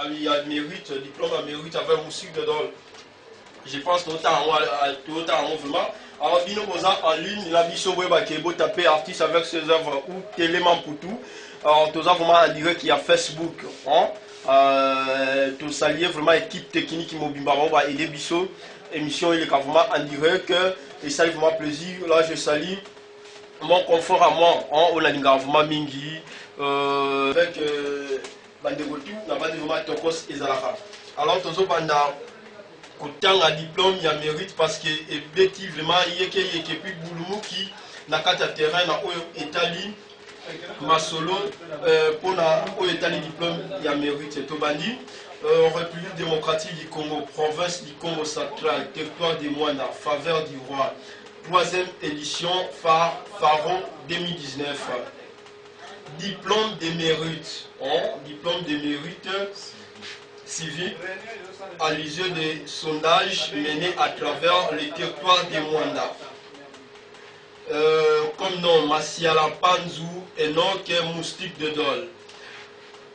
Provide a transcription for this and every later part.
il y a mérite, diplôme à mérite avec musique de Dol. Je pense notamment vraiment. Alors, Bino Boza en ligne, la Bisso Weba qui est beau taper artiste avec ses œuvres ou Téléman pour tout. Alors, tout ça vraiment en direct qu'il y a Facebook. Hein? Tout ça lié vraiment équipe technique qui m'a aider Bisso. Émission, il est vraiment en direct. Et ça, il fait plaisir. Là, je salue mon confort à moi. Hein? On a vraiment Mingi. Avec Bandegotu, on a vraiment Tokos et Zalaka. Alors, tout ça, autant à diplôme il y a mérite parce que effectivement il y a plus boulot qui na kata terrain na Italie ma solo pour na Italie diplôme il y a mérite to bandi République démocratique du Congo, province du Congo central, territoire des Moines, faveur du roi, 3e édition Pharaon 2019. Diplôme de mérite, diplôme de mérite civique à l'issue des sondages menés à travers le territoire des Mwanda. Comme nom, Masiala Panzou et Enoch Moustique de Dol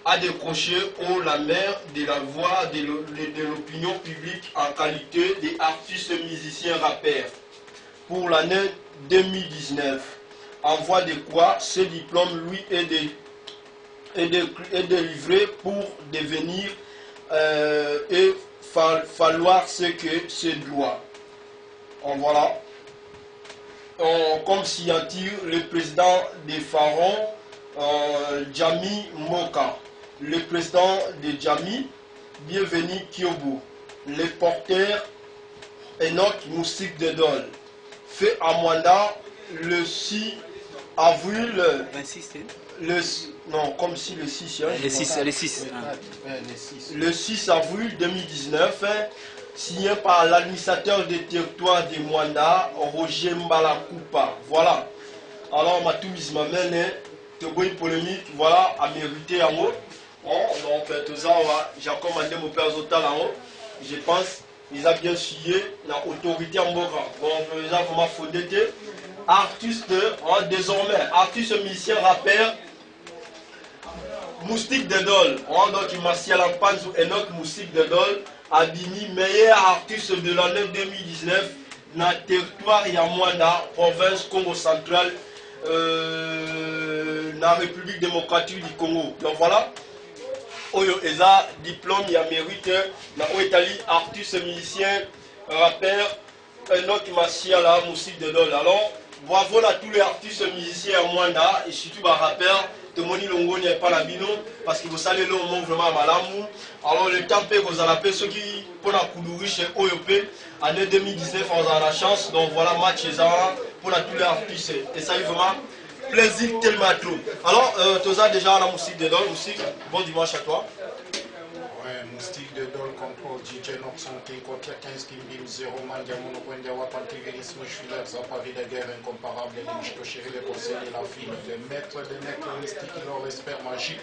a décroché haut la mer de la voix de l'opinion publique en qualité d'artiste musicien rappeur pour l'année 2019. En voie de quoi ce diplôme lui est délivré pour devenir et falloir ce que c'est doit. Voilà. Comme signature, le président des Pharaons, Jami Moka, le président de Jami, bienvenue Kyobo, le porteur Enoch Moustique de Dol, fait à Mwanda le 6 avril. 26, non, comme si le 6. Hein, le 6 avril 2019, signé par l'administrateur des territoires de Mwanda, Roger Mbalakupa. Voilà. Alors, ma tout mise ma main, une polémique, voilà, à mériter en haut. Donc, tout ça, j'ai commandé mon père Zotal en haut. Je pense qu'ils ont bien suivi l'autorité en Boka. Donc, ils ont vraiment fondé. Artiste, désormais, artiste, musicien, rappeur, Moustique de Dol, donc Martial Panzou Enoch Moustique de Dol, Abini, meilleur artiste de l'année 2019, dans le territoire Yamwanda, province Congo central, dans la République démocratique du Congo. Donc voilà, Oyo Eza, diplôme, il y a mérite, dans l'Italie, artiste, musicien, rappeur, Enoch Martial Moustique de Dol. Alors, bravo à tous les artistes musiciens à Mwanda et surtout les rappeurs. De Moni Longo n'est pas la bino parce que vous savez le moment vraiment malamou. Alors le temps que vous avez ceux qui pour la coulourie chez OEP année 2019 on a la chance donc voilà match pour tous les artistes et ça est vraiment plaisir tellement trop. Alors tu as déjà la musique de Dol, musique bon dimanche à toi. Moustique de Dol contre DJ Noxon qui contre 15 Kim 0 Mandia Monopoindia Wapantiverisme, je suis là, ça Paris de guerre incomparable, je te chéris le conseil de la fille, le maître de maître mystique, leur espère magique.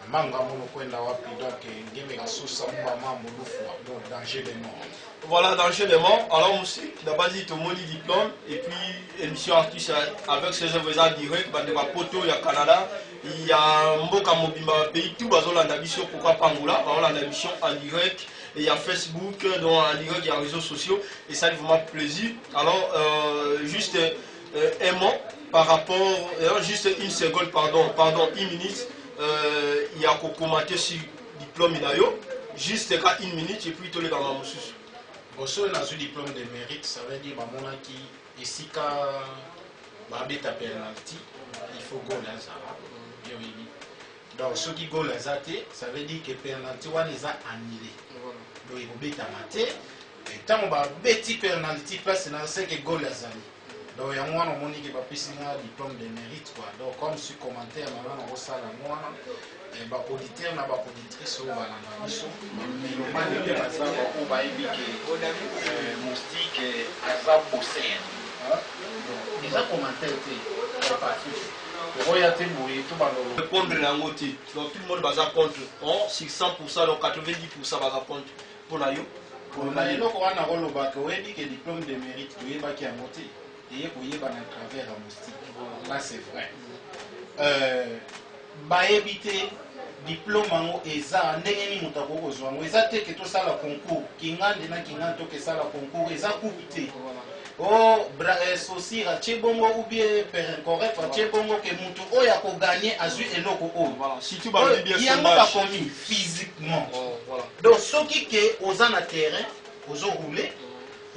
Manga Monopoinda Wapi, donc Ngeme Sousa Mama Mouloufwa, donc danger des morts. Voilà, danger des morts. Alors, musique, d'abord, tu as mon diplôme et puis émission artiste avec ses œuvres en direct, il y a Poto, il y a Canada. Il y a Mboka Mobima pays, tout basé dans la mission pourquoi Pangola, la mission en direct, et il y a Facebook, donc en direct, il y a les réseaux sociaux, et ça fait vraiment plaisir. Alors, juste un mot par rapport, juste une seconde, pardon, une minute, il y a qu'à commenter sur le diplôme Inayo, juste une minute, et puis tout le dans la moussous. Bon, si on a un diplôme de mérite, ça veut dire que qui ici, quand penalty, il faut go là. Donc, ceux qui go les athées, ça veut dire que penalty les a annulés. Donc, il faut bêta maté. Et tant qu'on va bêti penalty, place dans ce que go les amis. Donc, il y a un moment qui va passer un diplôme de mérite. Donc, comme sur commentaire, on va ça la moi. Et bah, auditeur, n'a pas auditrice, on va la mission. Mais le mal de ça, on va éviter moustique et azab bossé. Les commentaires étaient partis. Répondre à un côté, donc tout le monde va contre. Si 100%, donc 90% va contre. Pour la yo. Pour le moment, on a un rôle qui est diplôme de mérite, qui est à monter. Et pour y avoir un travers à moustique. Là, c'est vrai. Bah, éviter diplôme yango eza ndenge nini moto akokozwa yango eza te ke tosala concours kingande na kingande tokesala concours eza kuku te sosir atie bongo ou bien correct atie bongo ke motu oyo akoganye azwi eloko oyo yango bakomi physiquement donc soki ke oza na terrain ozoroule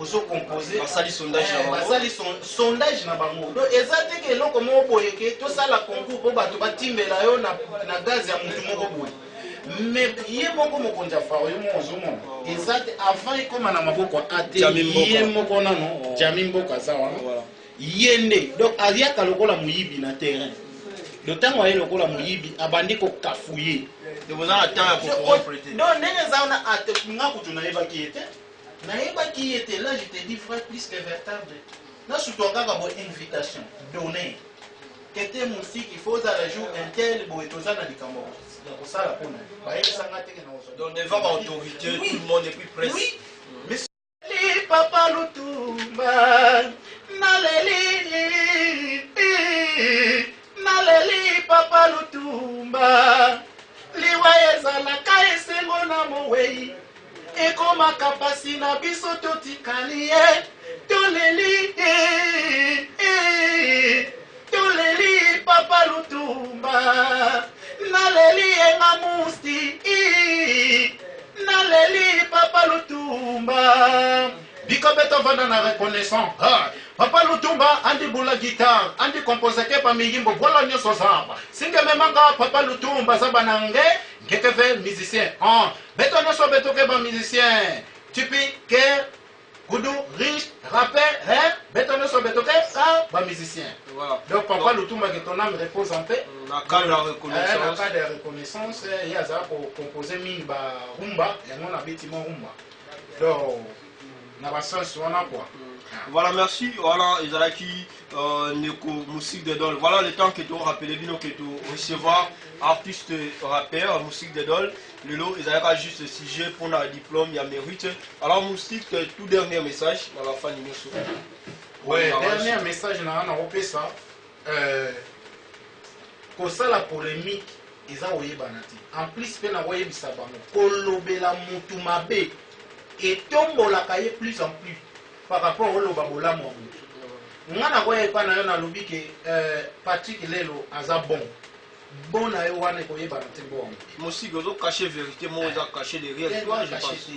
ozocomposer basali sondage na bango donc eza te ke eloko moko boye ke tosala concours mpo bato batimbela yo na gaz ya motu moko boye mais ye moko mokonzi afaro yo moko ozomona eza te avant ekóma na maboko ate ye moko nano jami mboka aza wana ye nde donc aliaka lokola moyibi na terrain do ntango aye lokola moyibi abandi kokafuye donc ndenge eza wana ate nga kutu nayebaki ye te nayebaki ye te là je te dis vrai plus que vertable nasutu kaka bo invitation donner kete musiki faut ozala jour intel boye toza na likambo donc devant l'autorité, oui. Tout le monde est plus pressé. Oui. Mais papa Lutumba, naleli papa Lutumba, liwaeza la kaesengo na mowei, ekoma kapasi na biso totikali toleli papa Lutumba. Naleli enga musti naleli papa Lutumba biko beto vanda na reconnaissant papa Lutumba andi bula guitare andi compose ke pa miyimbo bola nyoso zamba singe memanga papa Lutumba zaba nange ngekeve musicien beto nyoso beto ke ba musicien typique Goudou, riche, rappeur, beto nyoso beto ke ba musicien. Donc papa Lutumba que ton âme repose en paix. Dans le cas de reconnaissance, il y a ça pour composer mine ba rumba et on a bâtiment rumba. Donc na ba sens wana quoi. Voilà, merci. Voilà, Izalaki Neko musique de Dol. Voilà le temps que tu rappelé bino que tu recevoir artiste rappeur musique de Dol. Le lot Izalaka juste sujet pour le diplôme, il y a mérite. Alors musique tout dernier message dans la fin de l'émission. Ouais, dernier message na repé ça. Kosa la polémique eza oyebana te. En plus pe na oyebisa bango kolobela mutu mabe etombolaka ye plus en plus par rapport au loba bolamu mutu. Ngana koye pa na yo na lobi ke Patrick Lelo aza bon na yo wana koyebana te bon. Musique ozo cacher vérité, moi ozo cacher derrière toi, je pense.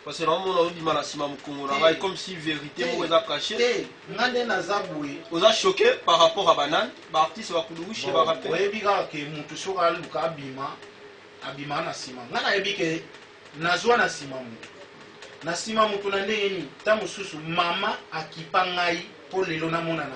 Parce que normalement on dit mal à Sima Mukongo, comme si vérité moi ozo cacher. Ngande na zaboué. Ozo choqué par rapport à Banane, ba artiste wa kulushi ba rappel. Oyebika ke mutu soka luka abima na Sima. Ngana yebike nazwa na Sima mutu. Na Sima mutu na ndenge ni ta mususu mama akipa ngai po lelo na mona na